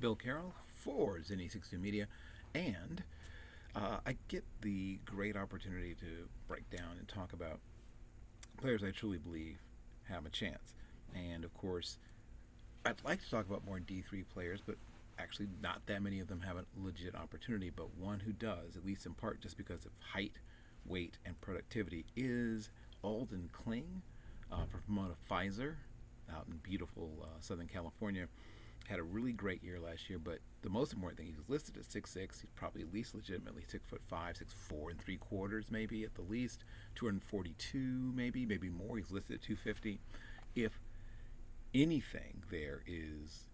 Bill Carroll for Zenny62 Media, and I get the great opportunity to break down and talk about players I truly believe have a chance. And of course, I'd like to talk about more D3 players, but actually not that many of them have a legit opportunity. But one who does, at least in part just because of height, weight, and productivity, is Alden Kling from Pomona-Pitzer out in beautiful Southern California. Had a really great year last year, but the most important thing, he's listed at 6'6". He's probably at least legitimately 6'5", 6'4 3/4", maybe at the least. 242, maybe more. He's listed at 250. If anything, there is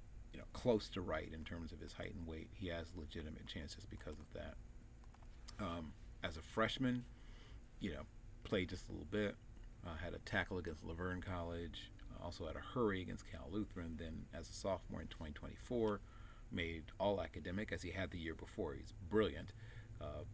close to right in terms of his height and weight. He has legitimate chances because of that. As a freshman, played just a little bit. Had a tackle against Laverne College. Also had a hurry against Cal Lutheran. Then as a sophomore in 2024, made all academic as he had the year before. He's brilliant.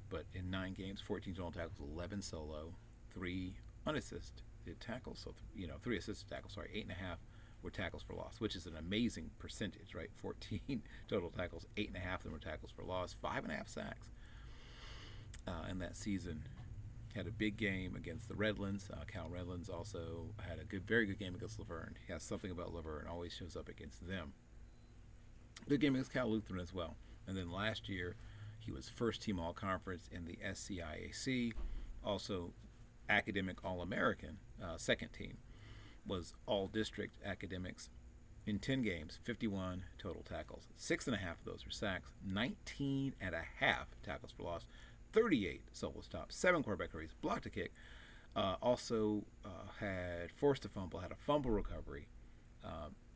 But in 9 games, 14 total tackles, 11 solo, 3 unassisted tackles. So 3 assisted tackles. 8.5 were tackles for loss, which is an amazing percentage, right? 14 total tackles, 8.5 of them were tackles for loss, 5.5 sacks. In that season, had a big game against the Redlands. Cal Redlands also had a very good game against Laverne. He has something about Laverne, always shows up against them. Good game against Cal Lutheran as well. And then last year, he was first team all-conference in the SCIAC, also academic all-American, second team. Was all-district academics in 10 games, 51 total tackles. 6.5 of those were sacks, 19.5 tackles for loss, 38 solo stops, 7 quarterback hurries, blocked a kick. Also had forced a fumble, had a fumble recovery,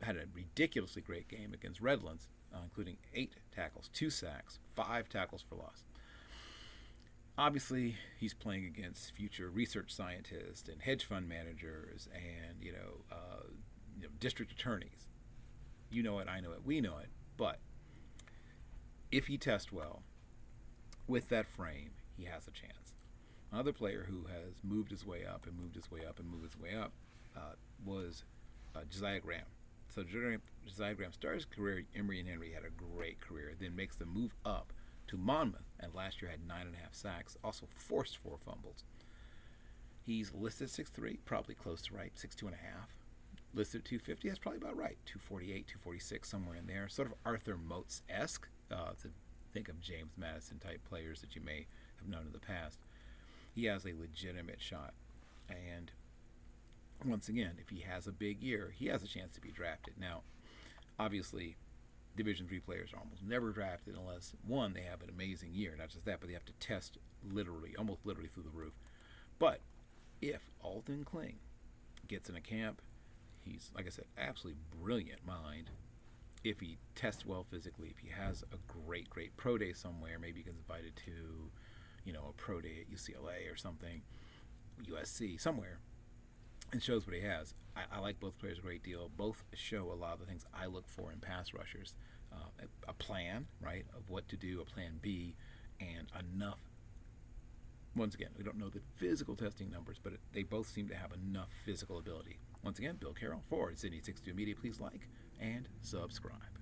had a ridiculously great game against Redlands, including 8 tackles, 2 sacks, 5 tackles for loss. Obviously, he's playing against future research scientists and hedge fund managers and district attorneys. You know it, I know it, we know it. But if he tests well, with that frame, he has a chance. Another player who has moved his way up and moved his way up and moved his way up was Josiah Graham. So Josiah Graham started his career at Emory and Henry, had a great career, then makes the move up to Monmouth, and last year had 9.5 sacks, also forced 4 fumbles. He's listed 6'3", probably close to right, 6'2.5". Listed 250, that's probably about right, 248, 246, somewhere in there. Sort of Arthur Moats-esque, to think of James Madison type players that you may have known in the past. He has a legitimate shot, and once again, if he has a big year, he has a chance to be drafted. Now, obviously, Division III players are almost never drafted unless, one, they have an amazing year. Not just that, but they have to test almost literally through the roof. But if Alden Kling gets in a camp, he's, like I said, absolutely brilliant mind. If he tests well physically, if he has a great pro day somewhere, maybe he gets invited to, a pro day at UCLA or something, USC, somewhere, and shows what he has. I like both players a great deal. Both show a lot of the things I look for in pass rushers. A plan, right, of what to do, a plan B, and enough. Once again, we don't know the physical testing numbers, but they both seem to have enough physical ability. Once again, Bill Carroll for Zenny62 Media. Please like and subscribe.